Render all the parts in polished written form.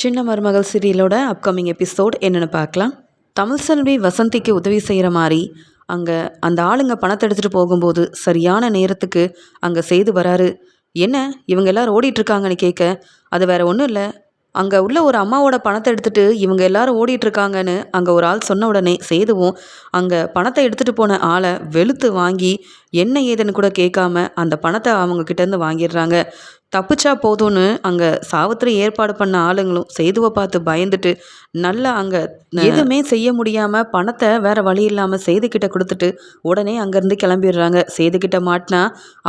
சின்ன மருமகள் சீரியலோட upcoming episode என்னென்னு பார்க்கலாம். தமிழ் செல்வி வசந்திக்கு உதவி செய்கிற மாதிரி அங்கே அந்த ஆளுங்க பணத்தை எடுத்துகிட்டு போகும்போது சரியான நேரத்துக்கு அங்கே செய்து வராரு. என்ன இவங்க எல்லாரும் ஓடிட்டுருக்காங்கன்னு கேட்க, அது வேற ஒன்றும் இல்லை, அங்கே உள்ள ஒரு அம்மாவோட பணத்தை எடுத்துகிட்டு இவங்க எல்லாரும் ஓடிட்டுருக்காங்கன்னு அங்கே ஒரு ஆள் சொன்ன உடனே சேதுவும் அங்கே பணத்தை எடுத்துகிட்டு போன ஆளை வெளுத்து வாங்கி என்ன ஏதுன்னு கூட கேட்காம அந்த பணத்தை அவங்க கிட்டேருந்து வாங்கிடுறாங்க. தப்பிச்சா போதும்னு அங்கே சாவித்திரி ஏற்பாடு பண்ண ஆளுங்களும் சேதுவை பார்த்து பயந்துட்டு நல்லா அங்கே எதுவுமே செய்ய முடியாமல் பணத்தை வேற வழி இல்லாமல் சேதுக்கிட்ட கொடுத்துட்டு உடனே அங்கேருந்து கிளம்பிடுறாங்க. சேதுக்கிட்ட மாட்டினா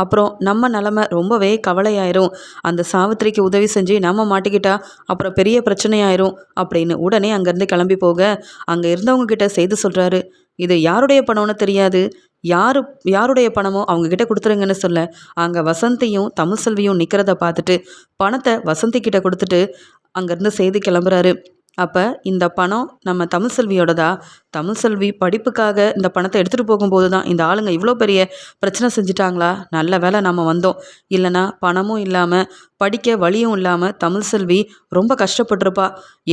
அப்புறம் நம்ம நிலமை ரொம்பவே கவலையாயிரும், அந்த சாவித்திரிக்கு உதவி செஞ்சு நம்ம மாட்டிக்கிட்டா அப்புறம் பெரிய பிரச்சனையாயிரும் அப்படின்னு உடனே அங்கேருந்து கிளம்பி போக அங்கே இருந்தவங்க கிட்ட சேது சொல்கிறாரு, இது யாருடைய பணம்னு தெரியாது, யாருடைய பணமோ அவங்கக்கிட்ட கொடுத்துருங்கன்னு சொல்ல அங்கே வசந்தியும் தமிழ் செல்வியும் நிற்கிறத பார்த்துட்டு பணத்தை வசந்தி கிட்ட கொடுத்துட்டு அங்கேருந்து சேது கிளம்புறாரு. அப்போ இந்த பணம் நம்ம தமிழ் செல்வியோடதா? தமிழ் செல்வி படிப்புக்காக இந்த பணத்தை எடுத்துகிட்டு போகும்போது தான் இந்த ஆளுங்க இவ்வளோ பெரிய பிரச்சனை செஞ்சிட்டாங்களா? நல்ல வேலை நம்ம வந்தோம், இல்லைனா பணமும் இல்லாமல் படிக்க வழியும் இல்லாமல் தமிழ் செல்வி ரொம்ப கஷ்டப்பட்டிருப்பா.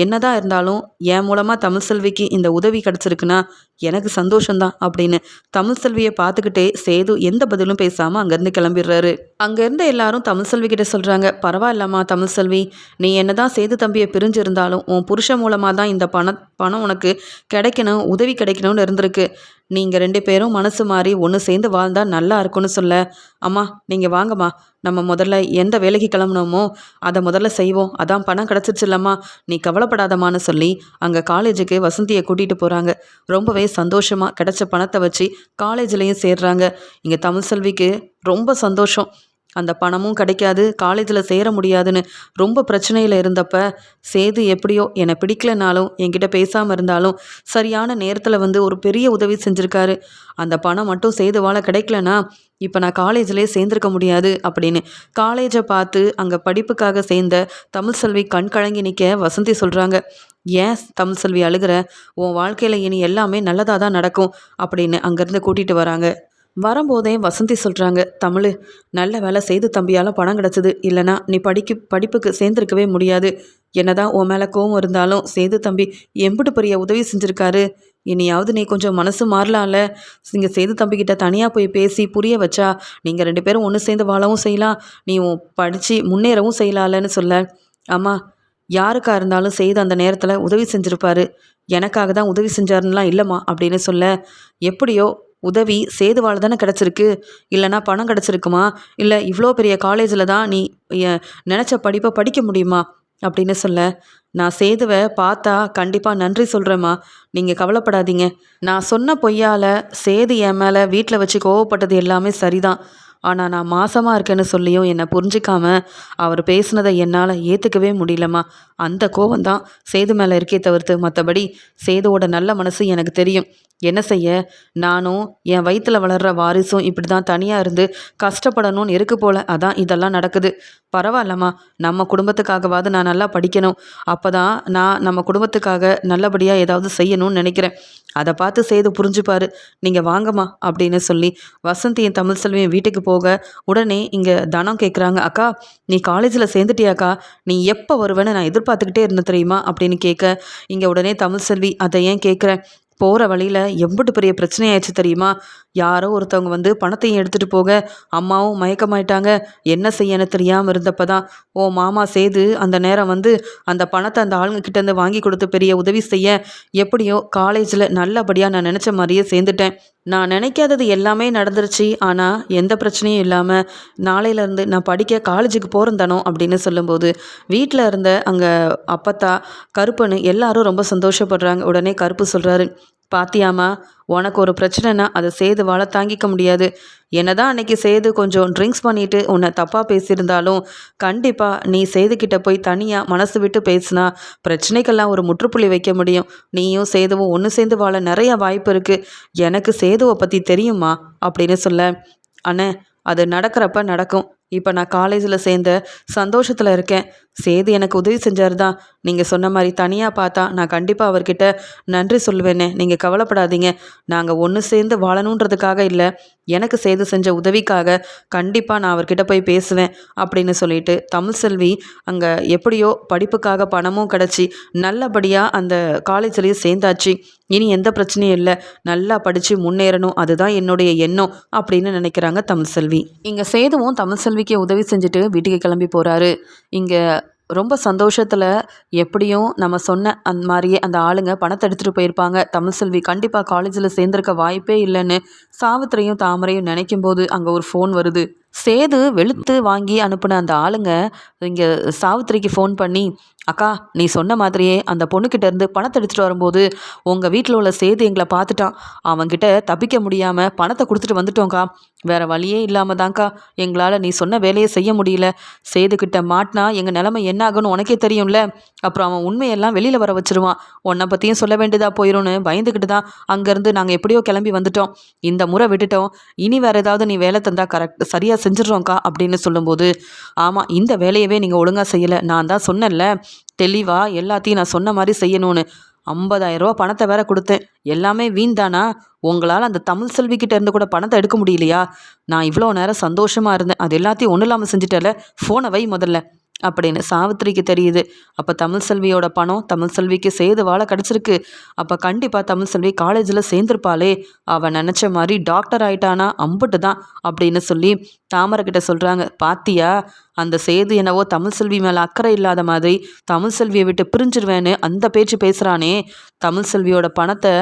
என்னதான் இருந்தாலும் என் மூலமாக தமிழ் செல்விக்கு இந்த உதவி கிடச்சிருக்குன்னா எனக்கு சந்தோஷம்தான் அப்படின்னு தமிழ் செல்வியை பார்த்துக்கிட்டே சேது எந்த பதிலும் பேசாமல் அங்கேருந்து கிளம்பிடுறாரு. அங்கேருந்து எல்லாரும் தமிழ் செல்வி கிட்ட சொல்கிறாங்க, பரவாயில்லம்மா தமிழ் செல்வி, நீ என்னதான் சேது தம்பியை பிரிஞ்சு இருந்தாலும் உன் புருஷன் மூலமாக தான் இந்த பணம் உனக்கு கிடைக்கணும், உதவி கிடைக்கணும்னு இருந்திருக்கு. நீங்கள் 2 பேரும் மனசு மாறி ஒன்று சேர்ந்து வாழ்ந்தா நல்லா இருக்கும்னு சொல்ல, அம்மா நீங்கள் வாங்கம்மா, நம்ம முதல்ல எந்த வேலைக்கு கிளம்பணுமோ அதை முதல்ல செய்வோம், அதான் பணம் கிடச்சிருச்சுல்லம்மா, நீ கவலைப்படாதம்மான்னு சொல்லி அங்கே காலேஜுக்கு வசந்தியை கூட்டிகிட்டு போகிறாங்க. ரொம்பவே சந்தோஷமாக கிடைச்ச பணத்தை வச்சு காலேஜ்லேயும் சேர்றாங்க. இங்கே தமிழ் செல்விக்கு ரொம்ப சந்தோஷம். அந்த பணமும் கிடைக்காது, காலேஜில் சேர முடியாதுன்னு ரொம்ப பிரச்சனையில் இருந்தப்ப சேது எப்படியோ என்னை பிடிக்கலனாலும் என்கிட்ட பேசாமல் இருந்தாலும் சரியான நேரத்தில் வந்து ஒரு பெரிய உதவி செஞ்சுருக்காரு. அந்த பணம் மட்டும் சேதுவால் கிடைக்கலனா இப்போ நான் காலேஜ்லேயே சேர்ந்துருக்க முடியாது அப்படின்னு காலேஜை பார்த்து அங்கே படிப்புக்காக சேர்ந்த தமிழ் செல்வி கண் கலங்கி நிற்க வசந்தி சொல்கிறாங்க, ஏன் தமிழ் செல்வி அழுகிற, உன் வாழ்க்கையில் இனி எல்லாமே நல்லதாக தான் நடக்கும் அப்படின்னு அங்கேருந்து கூட்டிகிட்டு வராங்க. வரும்போதே வசந்தி சொல்கிறாங்க, தமிழ் நல்ல வேலை சேது தம்பியால் பணம் கிடச்சிது, இல்லைனா நீ படிப்புக்கு சேர்ந்துருக்கவே முடியாது. என்னதான் உன் மேலே கோவம் இருந்தாலும் சேது தம்பி எம்பிட்டு பெரிய உதவி செஞ்சுருக்காரு, இனியாவது நீ கொஞ்சம் மனசு மாறலாம்ல. நீங்கள் சேது தம்பிக்கிட்ட தனியாக போய் பேசி புரிய வச்சா நீங்கள் 2 பேரும் ஒன்று சேர்ந்து வாழவும் செய்யலாம், நீ படித்து முன்னேறவும் செய்யலாம்லன்னு சொல்ல, அம்மா யாருக்கா இருந்தாலும் சேது அந்த நேரத்தில் உதவி செஞ்சுருப்பாரு, எனக்காக தான் உதவி செஞ்சாருன்னெலாம் இல்லைம்மா அப்படின்னு சொல்ல, எப்படியோ உதவி சேதுவால் தானே கிடச்சிருக்கு, இல்லைனா பணம் கிடச்சிருக்குமா, இல்லை இவ்வளோ பெரிய காலேஜில் தான் நீ நினச்ச படிப்பை படிக்க முடியுமா அப்படின்னு சொல்ல, நான் சேதுவை பார்த்தா கண்டிப்பாக நன்றி சொல்கிறேம்மா, நீங்கள் கவலைப்படாதீங்க. நான் சொன்ன பொய்யால் சேது என் மேலே வீட்டில் வச்சு கோவப்பட்டது எல்லாமே சரிதான், ஆனால் நான் மாசமாக இருக்கேன்னு சொல்லியும் என்னை புரிஞ்சிக்காம அவர் பேசுனதை என்னால் ஏற்றுக்கவே முடியலம்மா. அந்த கோவம்தான் சேது மேலே இருக்கே தவிர்த்து மற்றபடி சேதுவோட நல்ல மனசு எனக்கு தெரியும். என்ன செய்ய, நானும் என் வயிற்றில் வளர்கிற வாரிசும் இப்படி தான் தனியாக இருந்து கஷ்டப்படணும்னு இருக்கு போல், அதான் இதெல்லாம் நடக்குது. பரவாயில்லம்மா, நம்ம குடும்பத்துக்காகவாது நான் நல்லா படிக்கணும், அப்போ தான் நான் நம்ம குடும்பத்துக்காக நல்லபடியாக ஏதாவது செய்யணும்னு நினைக்கிறேன். அதை பார்த்து சேது புரிஞ்சுப்பார், நீங்கள் வாங்கம்மா அப்படின்னு சொல்லி வசந்தியும் தமிழ் செல்வியும் வீட்டுக்கு போக உடனே இங்கே தனம் கேட்குறாங்க, அக்கா நீ காலேஜில் சேர்ந்துட்டியாக்கா, நீ எப்போ வருவேன்னு நான் எதிர்பார்த்துக்கிட்டே இருந்தேன் தெரியுமா அப்படின்னு கேட்க, இங்கே உடனே தமிழ் செல்வி அதை ஏன் கேட்குறேன், போகிற வழியில் எம்பிட்டு பெரிய பிரச்சனை ஆயிடுச்சு தெரியுமா, யாரோ ஒருத்தவங்க வந்து பணத்தையும் எடுத்துகிட்டு போக அம்மாவும் மயக்கமாயிட்டாங்க, என்ன செய்யன்னு தெரியாமல் இருந்தப்போ தான் ஓ மாமா சேது அந்த நேரம் வந்து அந்த பணத்தை அந்த ஆளுங்க கிட்டேருந்து வாங்கி கொடுத்து பெரிய உதவி செய்ய எப்படியோ காலேஜில் நல்லபடியாக நான் நினச்ச மாதிரியே சேர்ந்துட்டேன். நான் நினைக்காதது எல்லாமே நடந்துருச்சு, ஆனால் எந்த பிரச்சனையும் இல்லாமல் நாளையிலேருந்து நான் படிக்க காலேஜுக்கு போகிறேன் தானோ அப்படின்னு சொல்லும்போது வீட்டில் இருந்த அங்கே அப்பத்தா கருப்புன்னு எல்லாரும் ரொம்ப சந்தோஷப்படுறாங்க. உடனே கருப்பு சொல்கிறாரு, பாத்தியாமா, உனக்கு ஒரு பிரச்சனைனா அதை சேதுவால் தாங்கிக்க முடியாது. என்னதான் அன்னைக்கு சேது கொஞ்சம் ட்ரிங்க்ஸ் பண்ணிட்டு உன்னை தப்பாக பேசியிருந்தாலும் கண்டிப்பாக நீ சேதுக்கிட்ட போய் தனியாக மனசு விட்டு பேசினா பிரச்சனைக்கெல்லாம் ஒரு முற்றுப்புள்ளி வைக்க முடியும். நீயும் சேதுவும் ஒன்று சேர்ந்து வாழ நிறைய வாய்ப்பு இருக்குது. எனக்கு சேதுவை பற்றி தெரியுமா அப்படின்னு சொல்ல, அண்ணே அது நடக்கிறப்ப நடக்கும், இப்போ நான் காலேஜில் சேர்ந்த சந்தோஷத்தில் இருக்கேன், சேது எனக்கு உதவி செஞ்சார் தான். நீங்கள் சொன்ன மாதிரி தனியாக பார்த்தா நான் கண்டிப்பாக அவர்கிட்ட நன்றி சொல்லுவேனே. நீங்கள் கவலைப்படாதீங்க. நாங்கள் ஒன்று சேர்ந்து வாழணுன்றதுக்காக இல்லை, எனக்கு சேது செஞ்ச உதவிக்காக கண்டிப்பாக நான் அவர்கிட்ட போய் பேசுவேன் அப்படின்னு சொல்லிட்டு தமிழ்செல்வி அங்கே எப்படியோ படிப்புக்காக பணமும் கிடச்சி நல்லபடியாக அந்த காலேஜ்லேயும் சேர்ந்தாச்சு. இனி எந்த பிரச்சனையும் இல்லை, நல்லா படித்து முன்னேறணும், அதுதான் என்னுடைய எண்ணம் அப்படின்னு நினைக்கிறாங்க தமிழ்செல்வி. இங்கே சேதுவும் தமிழ்செல்விக்கு உதவி செஞ்சுட்டு வீட்டுக்கு கிளம்பி போகிறாரு. இங்கே ரொம்ப சந்தோஷத்தில் எப்படியும் நம்ம சொன்ன அந்த மாதிரியே அந்த ஆளுங்க பணத்தை எடுத்துகிட்டு போயிருப்பாங்க. தமிழ்செல்வி கண்டிப்பாக காலேஜில் சேர்ந்துருக்க வாய்ப்பே இல்லைன்னு சாவித்திரியும் தாமரையும் நினைக்கும் போது அங்கே ஒரு ஃபோன் வருது. சேது வெளுத்து வாங்கி அனுப்பின அந்த ஆளுங்க இங்கே சாவித்திரிக்கு ஃபோன் பண்ணி, அக்கா நீ சொன்ன மாதிரியே அந்த பொண்ணுக்கிட்ட இருந்து பணத்தை எடுத்துகிட்டு வரும்போது உங்கள் வீட்டில் உள்ள சேது எங்களை பார்த்துட்டான். அவன்கிட்ட தப்பிக்க முடியாமல் பணத்தை கொடுத்துட்டு வந்துட்டோங்க்கா. வேறு வழியே இல்லாமல் தான்க்கா எங்களால் நீ சொன்ன வேலையை செய்ய முடியல. சேதுக்கிட்ட மாட்டினா எங்கள் நிலைமை என்ன ஆகுன்னு உனக்கே தெரியும்ல. அப்புறம் அவன் உண்மையெல்லாம் வெளியில் வர வச்சிருவான். உன்னை பற்றியும் சொல்ல வேண்டியதாக போயிடும்னு பயந்துக்கிட்டு தான் அங்கேருந்து நாங்கள் எப்படியோ கிளம்பி வந்துட்டோம். இந்த முறை விட்டுட்டோம். இனி வேறு ஏதாவது நீ வேலை தந்தா சரியாக செஞ்சிடறோங்க்கா அப்படின்னு சொல்லும்போது, ஆமாம் இந்த வேலையவே நீங்கள் ஒழுங்காக செய்யலை. நான் தான் சொன்னேன்ல தெளிவாக எல்லாத்தையும் நான் சொன்ன மாதிரி செய்யணும்னு. 50,000 ரூபா பணத்தை வேற கொடுத்தேன். எல்லாமே வீண் தானா? உங்களால் அந்த தமிழ்செல்விக்கிட்ட இருந்து கூட பணத்தை எடுக்க முடியலையா? நான் இவ்வளோ நேரம் சந்தோஷமாக இருந்தேன், அது எல்லாத்தையும் ஒன்றும் இல்லாமல் செஞ்சுட்டல. ஃபோனை வை முதல்ல அப்படின்னு சாவித்திரிக்கு தெரியுது. அப்போ தமிழ்செல்வியோட பணம் தமிழ்செல்விக்கு சேதுவால கிடச்சிருக்கு. அப்போ கண்டிப்பாக தமிழ்செல்வி காலேஜில் சேர்ந்துருப்பாளே. அவன் நினச்ச மாதிரி டாக்டர் ஆயிட்டானா அம்புட்டு தான் அப்படின்னு சொல்லி தாமரை கிட்ட சொல்கிறாங்க. பாத்தியா அந்த சேது என்னவோ தமிழ்செல்வி மேலே அக்கறை இல்லாத மாதிரி தமிழ்செல்வியை விட்டு பிரிஞ்சிருவேன்னு அந்த பேச்சு பேசுகிறானே. தமிழ்செல்வியோட பணத்தை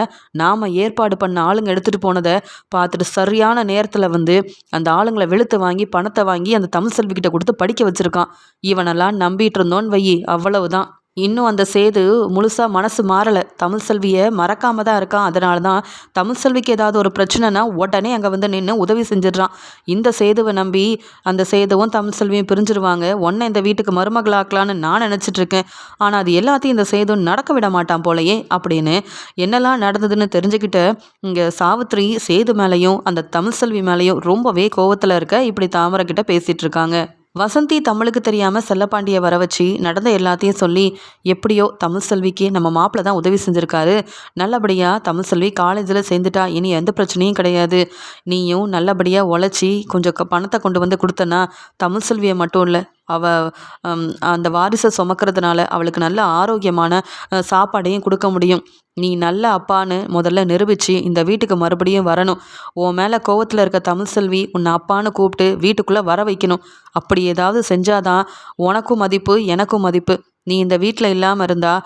நாம் ஏற்பாடு பண்ண ஆளுங்க எடுத்துகிட்டு போனதை பார்த்துட்டு சரியான நேரத்தில் வந்து அந்த ஆளுங்களை வெளுத்து வாங்கி பணத்தை வாங்கி அந்த தமிழ்செல்விக்கிட்ட கொடுத்து படிக்க வச்சுருக்கான். இவனெல்லாம் நம்பிட்டு இருந்தோன்னு வையி, அவ்வளவுதான். இன்னும் அந்த சேது முழுசாக மனசு மாறலை. தமிழ்செல்வியை மறக்காம தான் இருக்கான். அதனால தான் தமிழ்செல்விக்கு ஏதாவது ஒரு பிரச்சனைனா உடனே அங்கே வந்து நின்று உதவி செஞ்சிடுறான். இந்த சேதுவை நம்பி அந்த சேதுவும் தமிழ்செல்வியும் பிரிஞ்சிருவாங்க. உன்னை இந்த வீட்டுக்கு மருமகளாக்கலான்னு நான் நினச்சிட்ருக்கேன். ஆனால் அது எல்லாத்தையும் இந்த சேது நடக்க விட மாட்டான் போலையே அப்படின்னு என்னெல்லாம் நடந்ததுன்னு தெரிஞ்சுக்கிட்ட இங்கே சாவித்திரி சேது மேலேயும் அந்த தமிழ்செல்வி மேலேயும் ரொம்பவே கோவத்தில் இருக்க இப்படி தாமரை கிட்ட பேசிகிட்டு இருக்காங்க. வசந்தி தமிழுக்கு தெரியாமல் செல்லப்பாண்டியை வர வச்சு நடந்த எல்லாத்தையும் சொல்லி, எப்படியோ தமிழ்செல்விக்கு நம்ம மாப்பிள்ளை தான் உதவி செஞ்சுருக்காரு. நல்லபடியாக தமிழ்செல்வி காலேஜில் சேர்ந்துட்டா. இனி எந்த பிரச்சனையும் கிடையாது. நீயும் நல்லபடியாக உழைச்சி கொஞ்சம் பணத்தை கொண்டு வந்து கொடுத்தனா தமிழ்செல்வியை மட்டும் இல்லை, அவள் அந்த வாரிசை சுமக்கிறதுனால அவளுக்கு நல்ல ஆரோக்கியமான சாப்பாடையும் கொடுக்க முடியும். நீ நல்ல அப்பான்னு முதல்ல நிரூபித்து இந்த வீட்டுக்கு மறுபடியும் வரணும். உன் மேலே கோவத்தில் இருக்க தமிழ்செல்வி உன்னை அப்பான்னு கூப்பிட்டு வீட்டுக்குள்ளே வர வைக்கணும். அப்படி ஏதாவது செஞ்சாதான் உனக்கும் மதிப்பு எனக்கும் மதிப்பு. நீ இந்த வீட்டில் இல்லாமல் இருந்தால்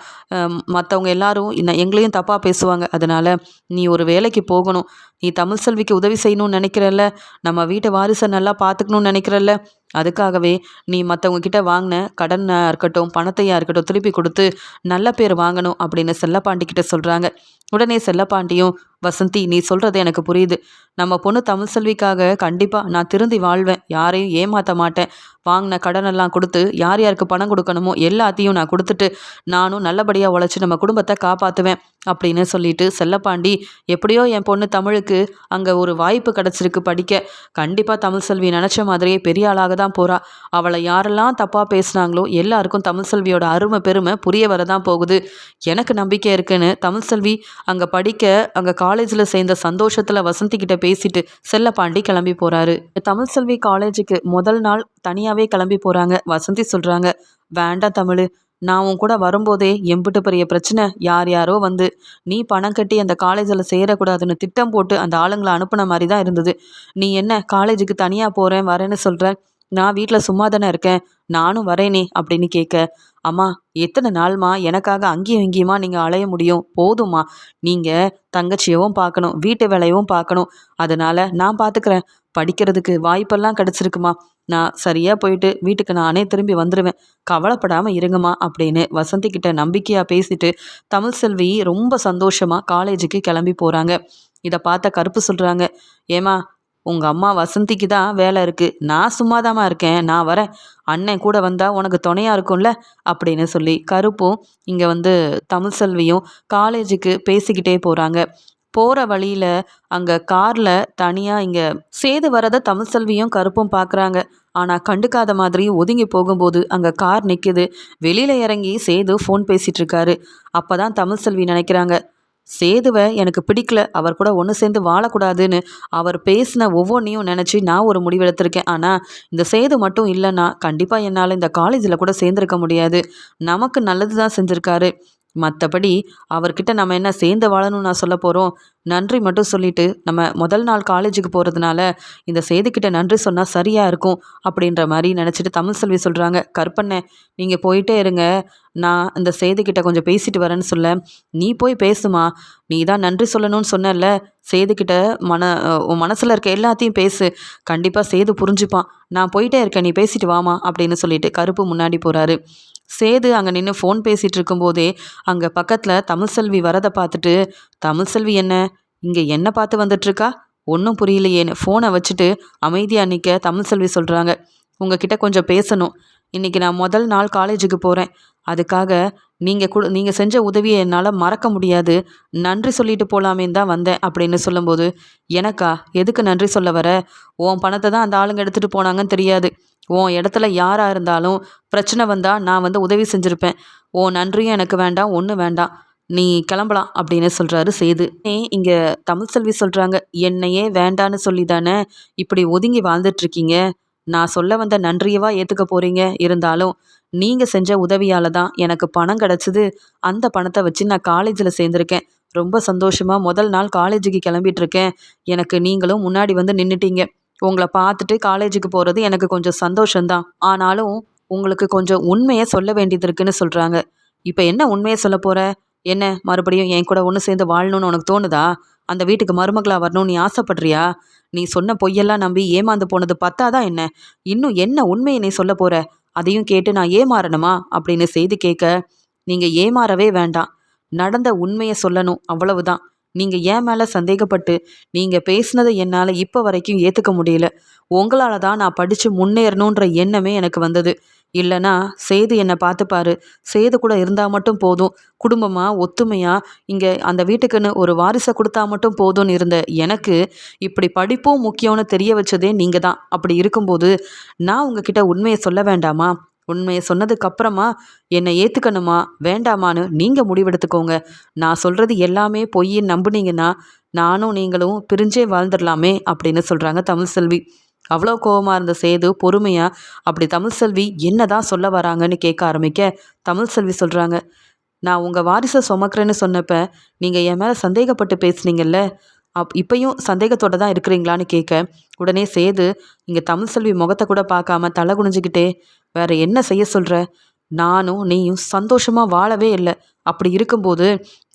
மற்றவங்க எல்லாரும் எங்களையும் தப்பாக பேசுவாங்க. அதனால் நீ ஒரு வேலைக்கு போகணும். நீ தமிழ்செல்விக்கு உதவி செய்யணும்னு நினைக்கிறல்ல, நம்ம வீட்டு வாரிசை நல்லா பார்த்துக்கணும்னு நினைக்கிறல்ல, அதுக்காகவே நீ மற்றவங்க கிட்ட வாங்கின கடனாக இருக்கட்டும் பணத்தையாக இருக்கட்டும் திருப்பி கொடுத்து நல்ல பேர் வாங்கணும் அப்படின்னு செல்லப்பாண்டி கிட்ட சொல்கிறாங்க. உடனே செல்லப்பாண்டியும், வசந்தி நீ சொல்கிறது எனக்கு புரியுது. நம்ம பொண்ணு தமிழ்செல்விக்காக கண்டிப்பாக நான் திருந்தி வாழ்வேன். யாரையும் ஏமாற்ற மாட்டேன். வாங்கின கடனெல்லாம் கொடுத்து யார் யாருக்கு பணம் கொடுக்கணுமோ எல்லாத்தையும் நான் கொடுத்துட்டு நானும் நல்லபடியாக உழைச்சி நம்ம குடும்பத்தை காப்பாற்றுவேன் அப்படின்னு சொல்லிட்டு செல்லப்பாண்டி, எப்படியோ என் பொண்ணு தமிழுக்கு அங்கே ஒரு வாய்ப்பு கிடச்சிருக்கு படிக்க. கண்டிப்பாக தமிழ்செல்வி நினச்ச மாதிரியே பெரிய ஆளாக தான் போகிறா. அவளை யாரெல்லாம் தப்பாக பேசுனாங்களோ எல்லாருக்கும் தமிழ்செல்வியோட அருமை பெருமை புரிய வர தான் போகுது. எனக்கு நம்பிக்கை இருக்குன்னு தமிழ்செல்வி அங்கே படிக்க அங்கே காலேஜில் சேர்ந்த சந்தோஷத்தில் வசந்தி கிட்ட பேசிட்டு செல்லப்பாண்டி கிளம்பி போகிறாரு. தமிழ்செல்வி காலேஜுக்கு முதல் நாள் தனியாகவே கிளம்பி போகிறாங்க. வசந்தி சொல்கிறாங்க, வேண்டாம் தமிழ், நான் உன் கூட வரும்போதே எம்பிட்டு பெரிய பிரச்சனை. யாரோ வந்து நீ பணம் கட்டி அந்த காலேஜில் சேரக்கூடாதுன்னு திட்டம் போட்டு அந்த ஆளுங்களை அனுப்புன மாதிரி தான் இருந்தது. நீ என்ன காலேஜுக்கு தனியாக போகிறேன் வரேன்னு சொல்கிற? நான் வீட்டில் சும்மா தானே இருக்கேன், நானும் வரேனே அப்படின்னு கேட்க, அம்மா எத்தனை நாள்மா எனக்காக அங்கேயும் இங்கேயுமா நீங்கள் அலைய முடியும்? போதும்மா, நீங்கள் தங்கச்சியவும் பார்க்கணும் வீட்டு வேலையவும் பார்க்கணும். அதனால் நான் பார்த்துக்கிறேன். படிக்கிறதுக்கு வாய்ப்பெல்லாம் கிடச்சிருக்குமா, நான் சரியாக போயிட்டு வீட்டுக்கு நானே திரும்பி வந்துடுவேன். கவலைப்படாமல் இருங்கம்மா அப்படின்னு வசந்தி கிட்ட நம்பிக்கையாக பேசிட்டு தமிழ்செல்வி ரொம்ப சந்தோஷமாக காலேஜுக்கு கிளம்பி போகிறாங்க. இதை பார்த்த கருப்பு சொல்கிறாங்க, ஏமா உங்கள் அம்மா வசந்திக்கு தான் வேலை இருக்குது, நான் சும்மாதாம்மா இருக்கேன், நான் வரேன், அண்ணன் கூட வந்தால் உனக்கு துணையாக இருக்கும்ல அப்படின்னு சொல்லி கருப்பும் இங்கே வந்து தமிழ்செல்வியும் காலேஜுக்கு பேசிக்கிட்டே போகிறாங்க. போகிற வழியில் அங்கே காரில் தனியாக இங்கே சேது வரதை தமிழ்செல்வியும் கருப்பும் பார்க்குறாங்க. ஆனால் கண்டுக்காத மாதிரி ஒதுங்கி போகும்போது அங்கே கார் நிற்குது. வெளியில் இறங்கி சேது ஃபோன் பேசிகிட்டு இருக்காரு. அப்போ தான் தமிழ்செல்வி நினைக்கிறாங்க, சேதுவை எனக்கு பிடிக்கல, அவர் கூட ஒன்று சேர்ந்து வாழக்கூடாதுன்னு. அவர் பேசின ஒவ்வொன்றையும் நினச்சி நான் ஒரு முடிவெடுத்திருக்கேன். ஆனால் இந்த சேது மட்டும் இல்லைன்னா கண்டிப்பாக என்னால் இந்த காலேஜில் கூட சேர்ந்துருக்க முடியாது. நமக்கு நல்லது தான் செஞ்சுருக்காரு. மற்றபடி அவர்கிட்ட நம்ம என்ன சேர்ந்து வாழணும்னு நான் சொல்ல போகிறோம். நன்றி மட்டும் சொல்லிட்டு நம்ம முதல் நாள் காலேஜுக்கு போகிறதுனால இந்த சேதுக்கிட்ட நன்றி சொன்னால் சரியாக இருக்கும் அப்படின்ற மாதிரி நினச்சிட்டு தமிழ்செல்வி சொல்கிறாங்க, கற்பண்ணே நீங்கள் போயிட்டே இருங்க, நான் இந்த சேதுக்கிட்ட கொஞ்சம் பேசிட்டு வரேன்னு சொல்ல, நீ போய் பேசுமா, நீ தான் நன்றி சொல்லணும்னு சொன்னல, சேதுக்கிட்ட உன் மனசில் இருக்க எல்லாத்தையும் பேசு, கண்டிப்பாக சேது புரிஞ்சுப்பான், நான் போயிட்டே இருக்கேன், நீ பேசிட்டு வாமா அப்படின்னு சொல்லிட்டு கருப்பு முன்னாடி போகிறாரு. சேது அங்கே நின்று ஃபோன் பேசிகிட்டு இருக்கும்போதே அங்கே பக்கத்தில் தமிழ்செல்வி வரதை பார்த்துட்டு, தமிழ்செல்வி இங்கே என்ன பார்த்து வந்துட்டுருக்கா, ஒன்றும் புரியலையேன்னு ஃபோனை வச்சுட்டு அமைதியாக நிற்க தமிழ்செல்வி சொல்கிறாங்க, உங்ககிட்ட கொஞ்சம் பேசணும். இன்றைக்கி நான் முதல் நாள் காலேஜுக்கு போகிறேன். அதுக்காக நீங்கள் செஞ்ச உதவியை என்னால் மறக்க முடியாது. நன்றி சொல்லிட்டு போகலாமேன்னு தான் வந்தேன் அப்படின்னு சொல்லும்போது, எனக்கா எதுக்கு நன்றி சொல்ல வர, உன் பணத்தை தான் அந்த ஆளுங்க எடுத்துகிட்டு போனாங்கன்னு தெரியாது. உன் இடத்துல யாராக இருந்தாலும் பிரச்சனை வந்தால் நான் வந்து உதவி செஞ்சுருப்பேன். உன் நன்றியும் எனக்கு வேண்டாம், ஒன்றும் வேண்டாம், நீ கிளம்பலாம் அப்படின்னு சொல்கிறாரு சேது. இங்கே தமிழ்செல்வி சொல்கிறாங்க, என்னையே வேண்டான்னு சொல்லி தானே இப்படி ஒதுங்கி வாழ்ந்துட்டுருக்கீங்க. நான் சொல்ல வந்த நன்றியவா ஏற்றுக்க போகிறீங்க? இருந்தாலும் நீங்கள் செஞ்ச உதவியால் தான் எனக்கு பணம் கிடச்சிது. அந்த பணத்தை வச்சு நான் காலேஜில் சேர்ந்துருக்கேன். ரொம்ப சந்தோஷமாக முதல் நாள் காலேஜுக்கு கிளம்பிட்டு இருக்கேன். எனக்கு நீங்களும் முன்னாடி வந்து நின்றுட்டீங்க. உங்களை பார்த்துட்டு காலேஜுக்கு போகிறது எனக்கு கொஞ்சம் சந்தோஷந்தான். ஆனாலும் உங்களுக்கு கொஞ்சம் உண்மையை சொல்ல வேண்டியது இருக்குன்னு சொல்கிறாங்க. இப்போ என்ன உண்மையை சொல்ல போகிற? என்ன மறுபடியும் என் கூட ஒன்று சேர்ந்து வாழணும்னு உனக்கு தோணுதா? அந்த வீட்டுக்கு மருமகளாக வரணும்னு நீ ஆசைப்படுறியா? நீ சொன்ன பொய்யெல்லாம் நம்பி ஏமாந்து போனது பத்தாதான் என்ன? இன்னும் என்ன உண்மையை நீ சொல்ல போகிற? அதையும் கேட்டு நான் ஏமாறணுமா அப்படின்னு செய்தி கேட்க, நீங்கள் ஏமாறவே வேண்டாம், நடந்த உண்மையை சொல்லணும், அவ்வளவுதான். நீங்கள் ஏன் மேலே சந்தேகப்பட்டு நீங்கள் பேசுனதை என்னால் இப்போ வரைக்கும் ஏற்றுக்க முடியல. உங்களால் தான் நான் படித்து முன்னேறணுன்ற எண்ணமே எனக்கு வந்தது. இல்லைனா சேது என்னை பார்த்துப்பாரு, சேது கூட இருந்தால் மட்டும் போதும், குடும்பமாக ஒத்துமையாக இங்கே அந்த வீட்டுக்குன்னு ஒரு வாரிசை கொடுத்தா மட்டும் போதும்னு இருந்த எனக்கு இப்படி படிப்பும் முக்கியம்னு தெரிய வச்சதே நீங்கள் தான். அப்படி இருக்கும்போது நான் உங்ககிட்ட உண்மையை சொல்ல வேண்டாமா? உண்மையை சொன்னதுக்கப்புறமா என்னை ஏற்றுக்கணுமா வேண்டாமான்னு நீங்கள் முடிவெடுத்துக்கோங்க. நான் சொல்கிறது எல்லாமே பொய்ன்னு நம்புனீங்கன்னா நானும் நீங்களும் பிரிஞ்சே வாழ்ந்துடலாமே அப்படின்னு சொல்கிறாங்க தமிழ்செல்வி. அவ்வளோ கோபமாக இருந்த சேது பொறுமையாக அப்படி தமிழ்செல்வி என்ன தான் சொல்ல வராங்கன்னு கேட்க ஆரம்பிக்க, தமிழ்செல்வி சொல்கிறாங்க, நான் உங்கள் வாரிசை சுமக்கிறேன்னு சொன்னப்போ நீங்கள் என் மேலே சந்தேகப்பட்டு பேசுனீங்கல்ல, இப்பையும் சந்தேகத்தோடு தான் இருக்கிறீங்களான்னு கேட்க, உடனே சேது இங்கே தமிழ்செல்வி முகத்தை கூட பார்க்காம தலை குனிஞ்சிக்கிட்டே, வேற என்ன செய்ய சொல்கிற, நானும் நீயும் சந்தோஷமாக வாழவே இல்லை. அப்படி இருக்கும்போது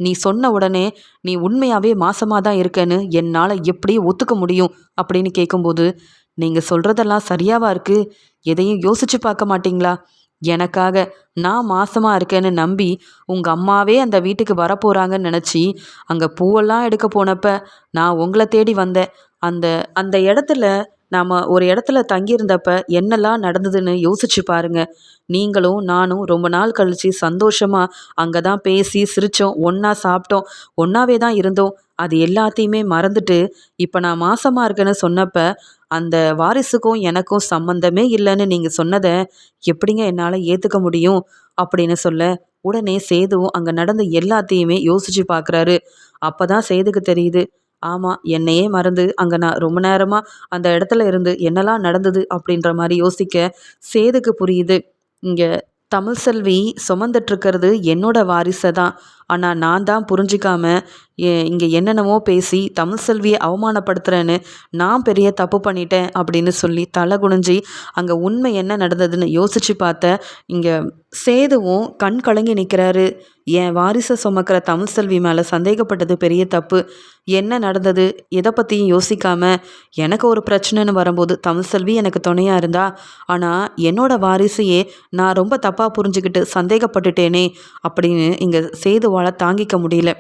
நீ சொன்ன உடனே நீ உண்மையாகவே மாசமாக தான் இருக்கேன்னு என்னால் எப்படி ஒத்துக்க முடியும் அப்படின்னு கேட்கும்போது, நீங்கள் சொல்கிறதெல்லாம் சரியாவா இருக்குது? எதையும் யோசித்து பார்க்க மாட்டிங்களா? எனக்காக நான் மாசமாக இருக்கேன்னு நம்பி உங்கள் அம்மாவே அந்த வீட்டுக்கு வரப்போகிறாங்கன்னு நினச்சி அங்கே பூவெல்லாம் எடுக்க போனப்ப நான் உங்களை தேடி வந்தேன். அந்த அந்த இடத்துல நாம் ஒரு இடத்துல தங்கியிருந்தப்ப என்னெல்லாம் நடந்ததுன்னு யோசிச்சு பாருங்க. நீங்களும் நானும் ரொம்ப நாள் கழித்து சந்தோஷமாக அங்கே தான் பேசி சிரித்தோம், ஒன்றா சாப்பிட்டோம், ஒன்றாவே தான் இருந்தோம். அது எல்லாத்தையுமே மறந்துட்டு இப்போ நான் மாசமாக இருக்கேன்னு சொன்னப்ப அந்த வாரிசுக்கும் எனக்கும் சம்மந்தமே இல்லைன்னு நீங்கள் சொன்னதை எப்படிங்க என்னால் ஏற்றுக்க முடியும் அப்படின்னு சொல்ல, உடனே சேதுவும் அங்கே நடந்த எல்லாத்தையுமே யோசிச்சு பார்க்குறாரு. அப்போ தான் சேதுக்கு தெரியுது, ஆமாம் என்னையே மறந்து அங்கே நான் ரொம்ப நேரமாக அந்த இடத்துல இருந்து என்னெல்லாம் நடந்தது அப்படின்ற மாதிரி யோசிக்க சேதுக்கு புரியுது. இங்கே தமிழ்செல்வி சுமந்துட்டுருக்கிறது என்னோட வாரிசை தான். ஆனால் நான் தான் புரிஞ்சிக்காம இங்கே என்னென்னமோ பேசி தமிழ்செல்வியை அவமானப்படுத்துகிறேன்னு நான் பெரிய தப்பு பண்ணிட்டேன் அப்படின்னு சொல்லி தலை குனிஞ்சி அங்கே உண்மை என்ன நடந்ததுன்னு யோசித்து பார்த்த இங்கே சேதுவும் கண் கலங்கி நிற்கிறாரு. என் வாரிசை சுமக்கிற தமிழ்செல்வி மேலே சந்தேகப்பட்டது பெரிய தப்பு. என்ன நடந்தது எதை பற்றியும் யோசிக்காமல் எனக்கு ஒரு பிரச்சனைன்னு வரும்போது தமிழ்செல்வி எனக்கு துணையாக இருந்தா, ஆனால் என்னோட வாரிசையே நான் ரொம்ப தப்பாக புரிஞ்சுக்கிட்டு சந்தேகப்பட்டுட்டேனே அப்படின்னு இங்கே சேதுவால் தாங்கிக்க முடியல.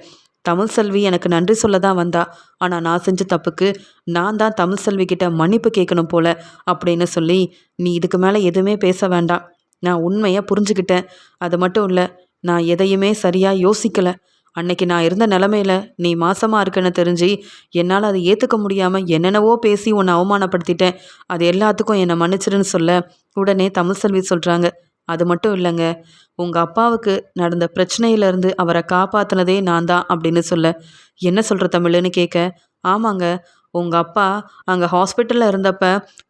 தமிழ்செல்வி எனக்கு நன்றி சொல்ல தான் வந்தா, ஆனால் நான் செஞ்ச தப்புக்கு நான் தான் தமிழ்செல்வி கிட்ட மன்னிப்பு கேட்கணும் போல அப்படின்னு சொல்லி, நீ இதுக்கு மேலே எதுவுமே பேச வேண்டாம், நான் உண்மையை புரிஞ்சுக்கிட்டேன். அது மட்டும் இல்லை, நான் எதையுமே சரியாக யோசிக்கலை. அன்னைக்கு நான் இருந்த நிலமையில நீ மாசமா இருக்கன்னு தெரிஞ்சு என்னால் அதை ஏற்றுக்க முடியாமல் என்னென்னவோ பேசி உன்னை அவமானப்படுத்திட்டேன். அது எல்லாத்துக்கும் என்னை மன்னிச்சிருன்னு சொல்ல உடனே தமிழ்செல்வி சொல்கிறாங்க, அது மட்டும் இல்லைங்க, உங்கள் அப்பாவுக்கு நடந்த பிரச்சனையிலேருந்து அவரை காப்பாற்றினதே நான் தான் அப்படின்னு சொல்ல, என்ன சொல்கிற தமிழுன்னு கேட்க, ஆமாங்க, உங்கள் அப்பா அங்கே ஹாஸ்பிட்டலில் இருந்தப்ப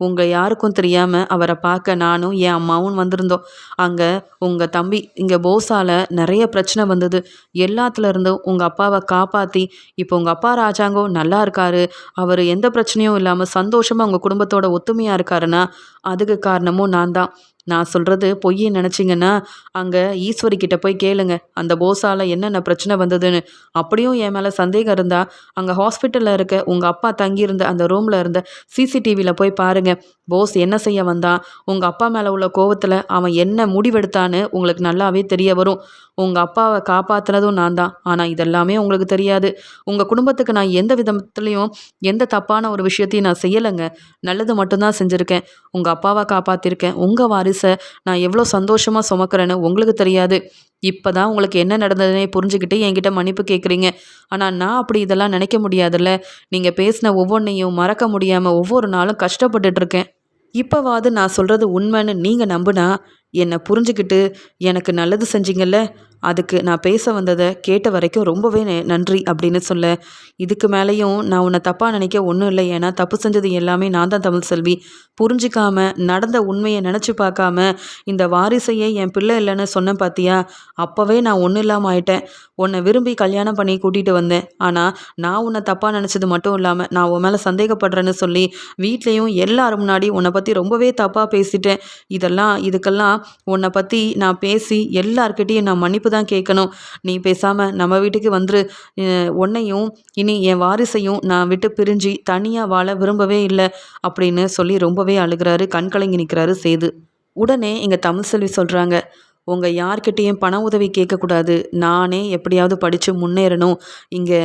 உங்கள் யாருக்கும் தெரியாமல் அவரை பார்க்க நானும் என் அம்மாவும் வந்திருந்தோம். அங்கே உங்கள் தம்பி இங்கே போஸால் நிறைய பிரச்சனை வந்தது. எல்லாத்துல இருந்தும் உங்கள் அப்பாவை காப்பாற்றி இப்போ உங்கள் அப்பா ராஜாங்கம் நல்லா இருக்காரு. அவர் எந்த பிரச்சனையும் இல்லாமல் சந்தோஷமாக உங்கள் குடும்பத்தோட ஒத்துமையாக இருக்காருன்னா அதுக்கு காரணமும் நான் தான். நான் சொல்கிறது பொய்யை நினச்சிங்கன்னா அங்கே ஈஸ்வரி கிட்ட போய் கேளுங்க, அந்த போஸால் என்னென்ன பிரச்சனை வந்ததுன்னு. அப்படியும் என் மேலே சந்தேகம் இருந்தால் அங்கே ஹாஸ்பிட்டலில் இருக்க உங்கள் அப்பா தங்கியிருந்த அந்த ரூமில் இருந்த சிசிடிவியில் போய் பாருங்கள். போஸ் என்ன செய்ய வந்தான், உங்கள் அப்பா மேலே உள்ள கோவத்தில் அவன் என்ன முடிவெடுத்தான்னு உங்களுக்கு நல்லாவே தெரிய வரும். உங்கள் அப்பாவை காப்பாற்றுனதும் நான் தான். ஆனால் இதெல்லாமே உங்களுக்கு தெரியாது. உங்கள் குடும்பத்துக்கு நான் எந்த விதத்துலேயும் எந்த தப்பான ஒரு விஷயத்தையும் நான் செய்யலைங்க. நல்லது மட்டும்தான் செஞ்சுருக்கேன். உங்கள் அப்பாவை காப்பாற்றிருக்கேன். உங்கள் வாரிசை நான் எவ்வளோ சந்தோஷமாக சுமக்கிறேன்னு உங்களுக்கு தெரியாது. இப்போ தான் உங்களுக்கு என்ன நடந்ததுன்னே புரிஞ்சுக்கிட்டு என்கிட்ட மன்னிப்பு கேட்குறீங்க. ஆனால் நான் அப்படி இதெல்லாம் நினைக்க முடியாதுல்ல. நீங்கள் பேசின ஒவ்வொன்றையும் மறக்க முடியாமல் ஒவ்வொரு நாளும் கஷ்டப்பட்டுட்ருக்கேன். இப்போவாது நான் சொல்கிறது உண்மைன்னு நீங்கள் நம்புனா என்னை புரிஞ்சுக்கிட்டு எனக்கு நல்லது செஞ்சீங்கல்ல, அதுக்கு நான் பேச வந்ததை கேட்ட வரைக்கும் ரொம்பவே நன்றி அப்படின்னு சொல்ல, இதுக்கு மேலேயும் நான் உன்னை தப்பாக நினைக்க ஒன்றும் இல்லை. ஏன்னா தப்பு செஞ்சது எல்லாமே நான் தான் தமிழ்செல்வி. புரிஞ்சிக்காம நடந்த உண்மையை நினச்சி பார்க்காம இந்த வாரிசையே என் பிள்ளை இல்லைன்னு சொன்னேன் பார்த்தியா, அப்போவே நான் ஒன்றும் இல்லாமல் ஆயிட்டேன். உன்னை விரும்பி கல்யாணம் பண்ணி கூட்டிகிட்டு வந்தேன். ஆனால் நான் உன்னை தப்பாக நினச்சது மட்டும் இல்லாமல் நான் உன் மேலே சந்தேகப்படுறேன்னு சொல்லி வீட்லேயும் எல்லாரும் முன்னாடி உன்னை பற்றி ரொம்பவே தப்பாக பேசிட்டேன். இதுக்கெல்லாம் உன்னை பற்றி நான் பேசி எல்லார்கிட்டேயும் நான் மன்னிப்பு தான் கேட்கணும். நீ பேசாமல் நம்ம வீட்டுக்கு வந்துரு. உன்னையும் இனி என் வாரிசையும் நான் விட்டு பிரிஞ்சு தனியாக வாழ விரும்பவே இல்லை அப்படின்னு சொல்லி ரொம்பவே அழுகிறாரு. கண் கலங்கி நிற்கிறாரு சேது. உடனே இங்கே தமிழ்செல்வி சொல்கிறாங்க, உங்கள் யார்கிட்டேயும் பண உதவி கேட்கக்கூடாது. நானே எப்படியாவது படித்து முன்னேறணும். இங்கே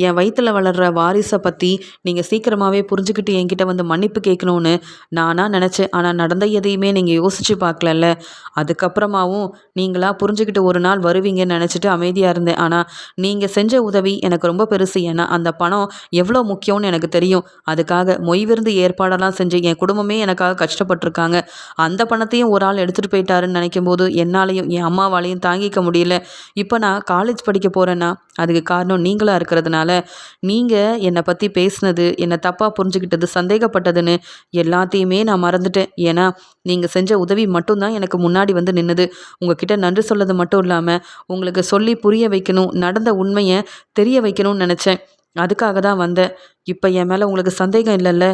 என் வயிற்றில் வளர்கிற வாரிசை பற்றி நீங்கள் சீக்கிரமாகவே புரிஞ்சுக்கிட்டு என்கிட்ட வந்து மன்னிப்பு கேட்கணும்னு நானாக நினச்சேன். ஆனால் நடந்த எதையுமே நீங்கள் யோசித்து பார்க்கலல்ல. அதுக்கப்புறமாவும் நீங்களாக புரிஞ்சுக்கிட்டு ஒரு நாள் வருவீங்கன்னு நினச்சிட்டு அமைதியாக இருந்தேன். ஆனால் நீங்கள் செஞ்ச உதவி எனக்கு ரொம்ப பெருசு. ஏன்னா அந்த பணம் எவ்வளோ முக்கியம்னு எனக்கு தெரியும். அதுக்காக மொய் விருந்து ஏற்பாடெல்லாம் செஞ்சு என் குடும்பமே எனக்காக கஷ்டப்பட்டிருக்காங்க. அந்த பணத்தையும் ஒரு ஆள் எடுத்துகிட்டு போயிட்டாருன்னு நினைக்கும் போது என்னாலையும் என் அம்மாவாலையும் தாங்கிக்க முடியல. இப்போ நான் காலேஜ் படிக்க போகிறேன்னா அதுக்கு காரணம் நீங்களாக இருக்கிறதுனால, நீங்கள் என்னை பற்றி பேசுனது, என்னை தப்பாக புரிஞ்சுக்கிட்டது, சந்தேகப்பட்டதுன்னு எல்லாத்தையுமே நான் மறந்துட்டேன். ஏன்னா நீங்கள் செஞ்ச உதவி மட்டும்தான் எனக்கு முன்னாடி வந்து நின்றுது. உங்ககிட்ட நன்றி சொல்லது மட்டும் இல்லாமல் உங்களுக்கு சொல்லி புரிய வைக்கணும், நடந்த உண்மையை தெரிய வைக்கணும்னு நினச்சேன். அதுக்காக தான் வந்தேன். இப்போ என் மேலே உங்களுக்கு சந்தேகம் இல்லைல்ல.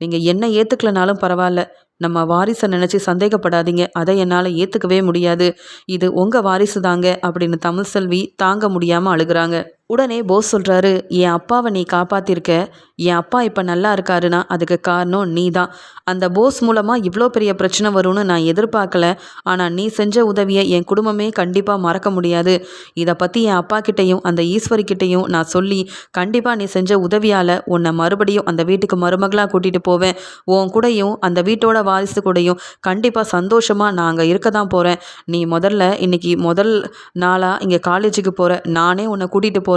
நீங்கள் என்ன ஏற்றுக்கலனாலும் பரவாயில்ல. நம்ம வாரிசை நினச்சி சந்தேகப்படாதீங்க. அதை என்னால் ஏற்றுக்கவே முடியாது. இது உங்கள் வாரிசு தாங்க அப்படின்னு தமிழ்செல்வி தாங்க முடியாமல் அழுகிறாங்க. உடனே போஸ் சொல்கிறாரு, என் அப்பாவை நீ காப்பாற்றிருக்க. என் அப்பா இப்போ நல்லா இருக்காருன்னா அதுக்கு காரணம் நீ தான். அந்த போஸ் மூலமாக இவ்வளோ பெரிய பிரச்சனை வரும்னு நான் எதிர்பார்க்கல. ஆனால் நீ செஞ்ச உதவியை என் குடும்பமே கண்டிப்பாக மறக்க முடியாது. இதை பற்றி என் அப்பா கிட்டேயும் அந்த ஈஸ்வரிக்கிட்டையும் நான் சொல்லி கண்டிப்பாக நீ செஞ்ச உதவியால் உன்னை மறுபடியும் அந்த வீட்டுக்கு மருமகளாக கூட்டிகிட்டு போவேன். உன் கூடயும் அந்த வீட்டோட வாரிசு கூடயும் கண்டிப்பாக சந்தோஷமாக நான் அங்கே இருக்க தான் போகிறேன். நீ இன்னைக்கு முதல் நாளாக இங்கே காலேஜுக்கு போகிற. நானே உன்னை கூட்டிகிட்டு போகிறேன்.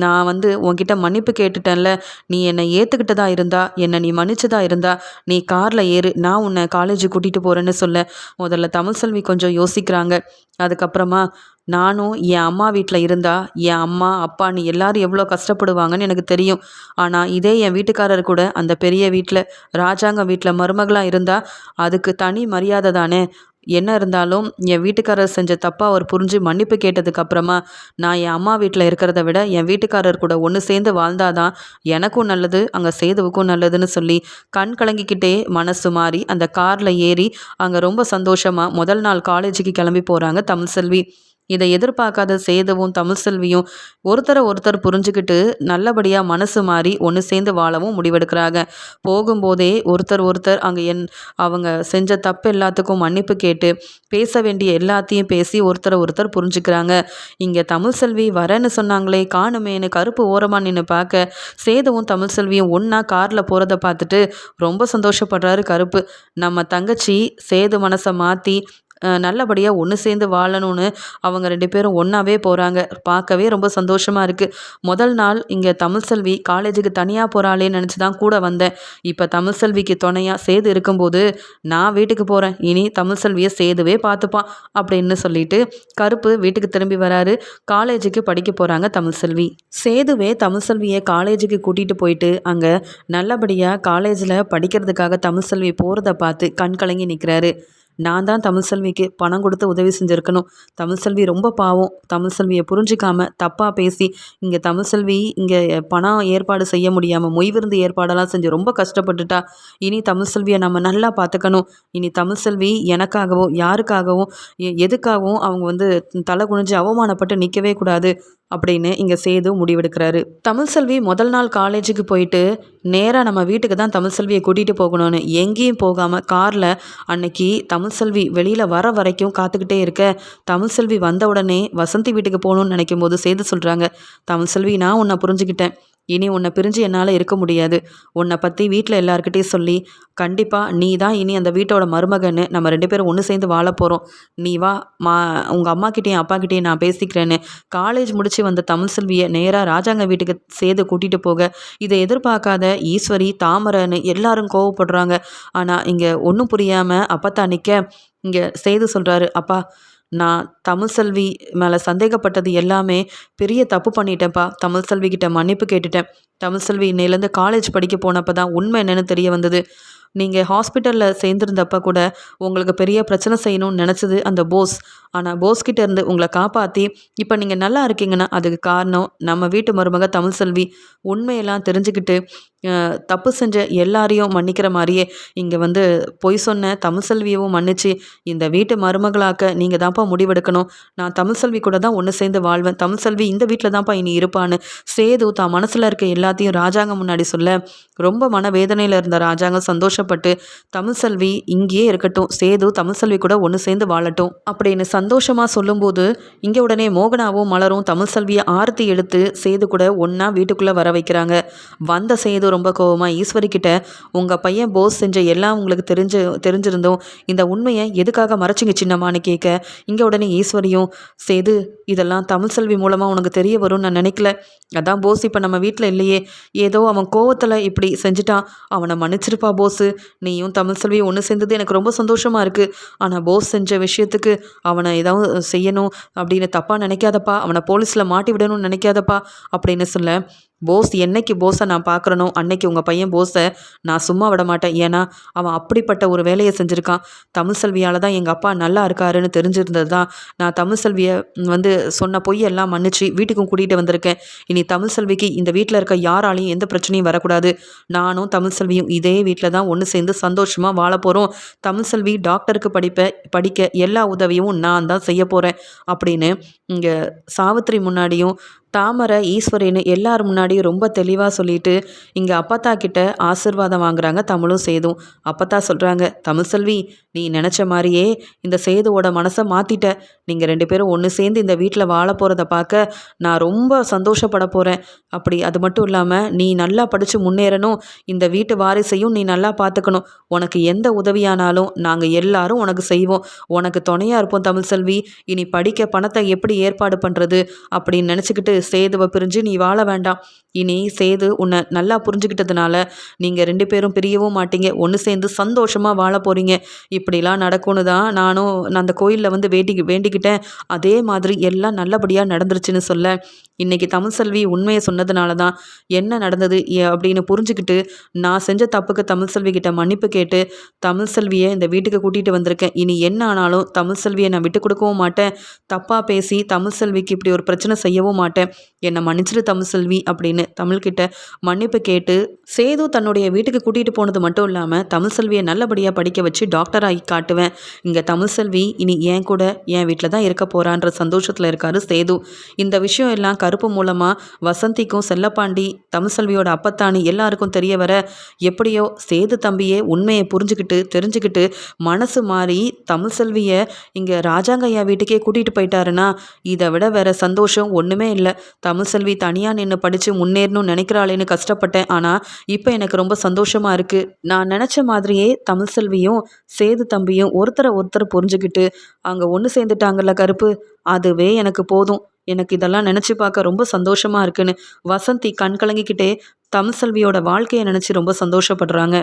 நான் உன்கிட்ட மன்னிப்பு கேட்டுட்டேன்ல. நீ என்னை ஏற்றுக்கிட்டதா இருந்தா, என்னை நீ மன்னிச்சதா இருந்தா நீ காரில் ஏறு, நான் உன்னை காலேஜுக்கு கூட்டிகிட்டு போகிறேன்னு சொல்ல முதல்ல தமிழ்செல்வி கொஞ்சம் யோசிக்கிறாங்க. அதுக்கப்புறமா நானும் என் அம்மா வீட்டில் இருந்தால் என் அம்மா அப்பா நீ எல்லாரும் எவ்வளோ கஷ்டப்படுவாங்கன்னு எனக்கு தெரியும். ஆனால் இதே என் வீட்டுக்காரர் கூட அந்த பெரிய வீட்டில் ராஜாங்க வீட்டில் மருமகளாக இருந்தால் அதுக்கு தனி மரியாதை தானே. என்ன இருந்தாலும் என் வீட்டுக்காரர் செஞ்ச தப்பாக அவர் புரிஞ்சு மன்னிப்பு கேட்டதுக்கப்புறமா நான் என் அம்மா வீட்டில் இருக்கிறத விட என் வீட்டுக்காரர் கூட ஒன்று சேர்ந்து வாழ்ந்தாதான் எனக்கும் நல்லது, அங்கே சேதுவுக்கும் நல்லதுன்னு சொல்லி கண் கலங்கிக்கிட்டே மனசு மாறி அந்த காரில் ஏறி அங்கே ரொம்ப சந்தோஷமாக முதல் நாள் காலேஜுக்கு கிளம்பி போகிறாங்க தமிழ்செல்வி. இதை எதிர்பார்க்காத சேதுவும் தமிழ்செல்வியும் ஒருத்தர் புரிஞ்சுக்கிட்டு நல்லபடியாக மனசு மாறி ஒன்று சேர்ந்து வாழவும் முடிவெடுக்கிறாங்க. போகும்போதே ஒருத்தர் அங்கே அவங்க செஞ்ச தப்பு எல்லாத்துக்கும் மன்னிப்பு கேட்டு பேச வேண்டிய எல்லாத்தையும் பேசி ஒருத்தர் புரிஞ்சுக்கிறாங்க. இங்கே தமிழ்செல்வி வரேன்னு சொன்னாங்களே காணுமேனு கருப்பு ஓரமாக நின்று பார்க்க சேதுவும் தமிழ்செல்வியும் ஒன்றா காரில் போகிறத பார்த்துட்டு ரொம்ப சந்தோஷப்படுறாரு கருப்பு. நம்ம தங்கச்சி சேது மனசை மாற்றி நல்லபடியாக ஒன்று சேர்ந்து வாழணும்னு அவங்க 2 பேரும் ஒன்றாவே போகிறாங்க. பார்க்கவே ரொம்ப சந்தோஷமாக இருக்குது. முதல் நாள் இங்கே தமிழ்செல்வி காலேஜுக்கு தனியாக போகிறாளேன்னு நினச்சி தான் கூட வந்தேன். இப்போ தமிழ்செல்விக்கு துணையாக சேது இருக்கும்போது நான் வீட்டுக்கு போகிறேன். இனி தமிழ்செல்வியை சேதுவே பார்த்துப்பான் அப்படின்னு சொல்லிட்டு கருப்பு வீட்டுக்கு திரும்பி வராரு. காலேஜுக்கு படிக்க போகிறாங்க தமிழ்செல்வி. சேதுவே தமிழ்செல்வியை காலேஜுக்கு கூட்டிகிட்டு போயிட்டு அங்கே நல்லபடியாக காலேஜில் படிக்கிறதுக்காக தமிழ்செல்வி போகிறத பார்த்து கண் கலங்கி நிற்கிறாரு. நான் தான் தமிழ்செல்விக்கு பணம் கொடுத்து உதவி செஞ்சுருக்கணும். தமிழ்செல்வி ரொம்ப பாவம். தமிழ்செல்வியை புரிஞ்சிக்காம தப்பாக பேசி இங்கே தமிழ்செல்வி இங்கே பணம் ஏற்பாடு செய்ய முடியாமல் மொய் விருந்து ஏற்பாடெல்லாம் செஞ்சு ரொம்ப கஷ்டப்பட்டுட்டா. இனி தமிழ்செல்வியை நம்ம நல்லா பார்த்துக்கணும். இனி தமிழ்செல்வி எனக்காகவோ யாருக்காகவும் எதுக்காகவும் அவங்க வந்து தலை குனிஞ்சு அவமானப்பட்டு நிற்கவே கூடாது அப்படின்னு இங்கே சேது முடிவெடுக்கிறாரு. தமிழ்செல்வி முதல் நாள் காலேஜுக்கு போயிட்டு நேராக நம்ம வீட்டுக்கு தான் தமிழ்செல்வியை கூட்டிகிட்டு போகணும்னு எங்கேயும் போகாமல் காரில் அன்னைக்கு தமிழ்செல்வி வெளியில் வர வரைக்கும் காத்துக்கிட்டே இருக்க, தமிழ்செல்வி வந்த உடனே வசந்தி வீட்டுக்கு போகணுன்னு நினைக்கும் போது சேது சொல்கிறாங்க, தமிழ்செல்வி நான் உன்னை புரிஞ்சுக்கிட்டேன். இனி உன்னை பிரிஞ்சு என்னால் இருக்க முடியாது. உன்னை பற்றி வீட்டில் எல்லாருக்கிட்டையும் சொல்லி கண்டிப்பாக நீ தான் இனி அந்த வீட்டோட மருமகன்னு நம்ம 2 பேரும் ஒன்று சேர்ந்து வாழ போகிறோம். நீ வா உங்கள் அம்மாக்கிட்டேயும் அப்பாக்கிட்டேயும் நான் பேசிக்கிறேன்னு காலேஜ் முடித்து வந்த தமிழ்செல்வியை நேராக ராஜாங்க வீட்டுக்கு சேது கூட்டிகிட்டு போக இதை எதிர்பார்க்காத ஈஸ்வரி தாமரைன்னு எல்லாரும் கோவப்படுறாங்க. ஆனால் இங்கே ஒன்றும் புரியாமல் அப்பத்தான் நிற்க இங்கே சேது சொல்கிறாரு, அப்பா நான் தமிழ்செல்வி மேலே சந்தேகப்பட்டது எல்லாமே பெரிய தப்பு பண்ணிட்டேன்ப்பா. தமிழ்செல்விக்கிட்ட மன்னிப்பு கேட்டுட்டேன். தமிழ்செல்வி இன்னையிலேருந்து காலேஜ் படிக்க போனப்போ தான் உண்மை என்னென்னு தெரிய வந்தது. நீங்கள் ஹாஸ்பிட்டலில் சேர்ந்துருந்தப்ப கூட உங்களுக்கு பெரிய பிரச்சனை செய்யணும்னு நினச்சது அந்த போஸ். ஆனால் போஸ்கிட்ட இருந்து உங்களை காப்பாற்றி இப்போ நீங்கள் நல்லா இருக்கீங்கன்னா அதுக்கு காரணம் நம்ம வீட்டு மருமக தமிழ்செல்வி. உண்மையெல்லாம் தெரிஞ்சுக்கிட்டு தப்பு செஞ்ச எல்லாரையும் மன்னிக்கிற மாதிரியே இங்கே வந்து பொய் சொன்ன தமிழ்செல்வியவும் மன்னிச்சு இந்த வீட்டு மருமகளாக்க நீங்கள் தான்ப்பா முடிவெடுக்கணும். நான் தமிழ்செல்வி கூட தான் ஒன்று சேர்ந்து வாழ்வேன். தமிழ்செல்வி இந்த வீட்டில் தான்ப்பா இனி இருப்பான்னு சேது தான் மனசில் இருக்க எல்லாத்தையும் ராஜாங்கம் முன்னாடி சொல்ல ரொம்ப மனவேதனையில் இருந்த ராஜாங்கம் சந்தோஷப்பட்டு தமிழ்செல்வி இங்கேயே இருக்கட்டும், சேது தமிழ்செல்வி கூட ஒன்று சேர்ந்து வாழட்டும் அப்படின்னு சந்தோஷமாக சொல்லும்போது இங்கே உடனே மோகனாவும் மலரும் தமிழ்செல்வியை ஆர்த்தி எடுத்து சேது கூட ஒன்றா வீட்டுக்குள்ளே வர வைக்கிறாங்க. வந்த சேது ரொம்ப கோவமாக ஈஸ்வரி கிட்ட உங்கள் பையன் போஸ் செஞ்ச எல்லாம் உங்களுக்கு தெரிஞ்சிருந்தோம், இந்த உண்மையை எதுக்காக மறைச்சிங்க சின்னம்மான்னு கேட்க இங்கே உடனே ஈஸ்வரியும் சேது இதெல்லாம் தமிழ்செல்வி மூலமாக உனக்கு தெரிய வரும்னு நான் நினைக்கல. அதான் போஸ் இப்போ நம்ம வீட்டில் இல்லையே, ஏதோ அவன் கோவத்தில் இப்படி செஞ்சுட்டான், அவனை மன்னிச்சிருப்பா போஸு. நீயும் தமிழ்செல்வியும் ஒன்று சேர்ந்தது எனக்கு ரொம்ப சந்தோஷமாக இருக்குது. ஆனால் போஸ் செஞ்ச விஷயத்துக்கு அவனை ஏதாவது செய்யணும் அப்படின்னு தப்பாக நினைக்காதப்பா, அவனை போலீஸில் மாட்டி விடணும்னு நினைக்காதப்பா அப்படின்னு சொல்ல போஸ் என்னைக்கு போஸை நான் பார்க்குறனோ அன்னைக்கு உங்கள் பையன் போஸை நான் சும்மா விட மாட்டேன். ஏன்னா அவன் அப்படிப்பட்ட ஒரு வேலையை செஞ்சுருக்கான். தமிழ்செல்வியால் தான் எங்கள் அப்பா நல்லா இருக்காருன்னு தெரிஞ்சிருந்தது தான் நான் தமிழ்செல்வியை வந்து சொன்ன பொய்யெல்லாம் மன்னிச்சு வீட்டுக்கும் கூட்டிகிட்டு வந்திருக்கேன். இனி தமிழ்செல்விக்கு இந்த வீட்டில் இருக்க யாராலையும் எந்த பிரச்சனையும் வரக்கூடாது. நானும் தமிழ்செல்வியும் இதே வீட்டில் தான் ஒன்று சேர்ந்து சந்தோஷமாக வாழ போகிறோம். தமிழ்செல்வி டாக்டருக்கு படிக்க எல்லா உதவியும் நான் தான் செய்ய போகிறேன் அப்படின்னு இங்கே சாவித்திரி முன்னாடியும் தாமரை ஈஸ்வரின்னு எல்லார் முன்னாடியும் ரொம்ப தெளிவாக சொல்லிட்டு இங்கே அப்பத்தா கிட்ட ஆசிர்வாதம் வாங்குறாங்க தமிழும் சேதும். அப்பத்தா சொல்கிறாங்க, தமிழ்செல்வி நீ நினச்ச மாதிரியே இந்த சேதுவோட மனசை மாற்றிட்ட. நீங்கள் 2 பேரும் ஒன்று சேர்ந்து இந்த வீட்டில் வாழ போகிறத பார்க்க நான் ரொம்ப சந்தோஷப்பட போகிறேன். அப்படி அது மட்டும் இல்லாமல் நீ நல்லா படித்து முன்னேறணும், இந்த வீட்டு வாரிசையும் நீ நல்லா பார்த்துக்கணும். உனக்கு எந்த உதவியானாலும் நாங்கள் எல்லாரும் உனக்கு செய்வோம், உனக்கு துணையாக இருப்போம் தமிழ்செல்வி. இனி படிக்க பணத்தை எப்படி ஏற்பாடு பண்ணுறது அப்படின்னு நினச்சிக்கிட்டு சேதுவை பிரிஞ்சு நீ வாழ வேண்டாம். இனி சேது உன்னை நல்லா புரிஞ்சுக்கிட்டதுனால நீங்கள் 2 பேரும் பிரியவும் மாட்டீங்க, ஒன்று சேர்ந்து சந்தோஷமாக வாழ போகிறீங்க. இப்படிலாம் நடக்கும்னு தான் நானும் அந்த கோயிலில் வந்து வேண்டிக்கிட்டேன். அதே மாதிரி எல்லாம் நல்லபடியாக நடந்துருச்சுன்னு சொல்ல இன்றைக்கி தமிழ்செல்வி உண்மையை சொன்னதுனால தான் என்ன நடந்தது அப்படின்னு புரிஞ்சுக்கிட்டு நான் செஞ்ச தப்புக்கு தமிழ்செல்வி கிட்ட மன்னிப்பு கேட்டு தமிழ்செல்வியை இந்த வீட்டுக்கு கூட்டிகிட்டு வந்திருக்கேன். இனி என்ன ஆனாலும் தமிழ்செல்வியை நான் விட்டு கொடுக்கவும் மாட்டேன். தப்பாக பேசி தமிழ்செல்விக்கு இப்படி ஒரு பிரச்சனை செய்யவும் மாட்டேன். என்னை மன்னிச்சிரு தமிழ்செல்வி அப்படின்னு தமிழ்கிட்ட மன்னிப்பு கேட்டு சேது தன்னுடைய வீட்டுக்கு கூட்டிகிட்டு போனது மட்டும் இல்லாமல் தமிழ்செல்வியை நல்லபடியாக படிக்க வச்சு டாக்டர் ஆகி காட்டுவேன். இங்கே தமிழ்செல்வி இனி என் கூட என் வீட்டில் தான் இருக்க போகிறான்ற சந்தோஷத்தில் இருக்காரு சேது. இந்த விஷயம் எல்லாம் கருப்பு மூலமாக வசந்திக்கும் செல்லப்பாண்டி தமிழ்செல்வியோட அப்பத்தானி எல்லாருக்கும் தெரிய வர எப்படியோ சேது தம்பியே உண்மையை தெரிஞ்சுக்கிட்டு மனசு மாறி தமிழ்செல்வியை இங்கே ராஜாங்கையா வீட்டுக்கே கூட்டிகிட்டு போயிட்டாருன்னா இதை விட வேற சந்தோஷம் ஒன்றுமே இல்லை. தமிழ்செல்வி தனியாக நின்று படித்து முன்னேறணும்னு நினைக்கிறாளேன்னு கஷ்டப்பட்டேன். ஆனால் இப்போ எனக்கு ரொம்ப சந்தோஷமாக இருக்குது. நான் நினச்ச மாதிரியே தமிழ்செல்வியும் சேது தம்பியும் ஒருத்தரை ஒருத்தர் புரிஞ்சுக்கிட்டு அங்கே ஒன்று சேர்ந்துட்டாங்கல்ல கருப்பு, அதுவே எனக்கு போதும். எனக்கு இதெல்லாம் நினச்சி பார்க்க ரொம்ப சந்தோஷமாக இருக்குன்னு வசந்தி கண் கலங்கிக்கிட்டே தமிழ்செல்வியோட வாழ்க்கையை நினச்சி ரொம்ப சந்தோஷப்படுறாங்க.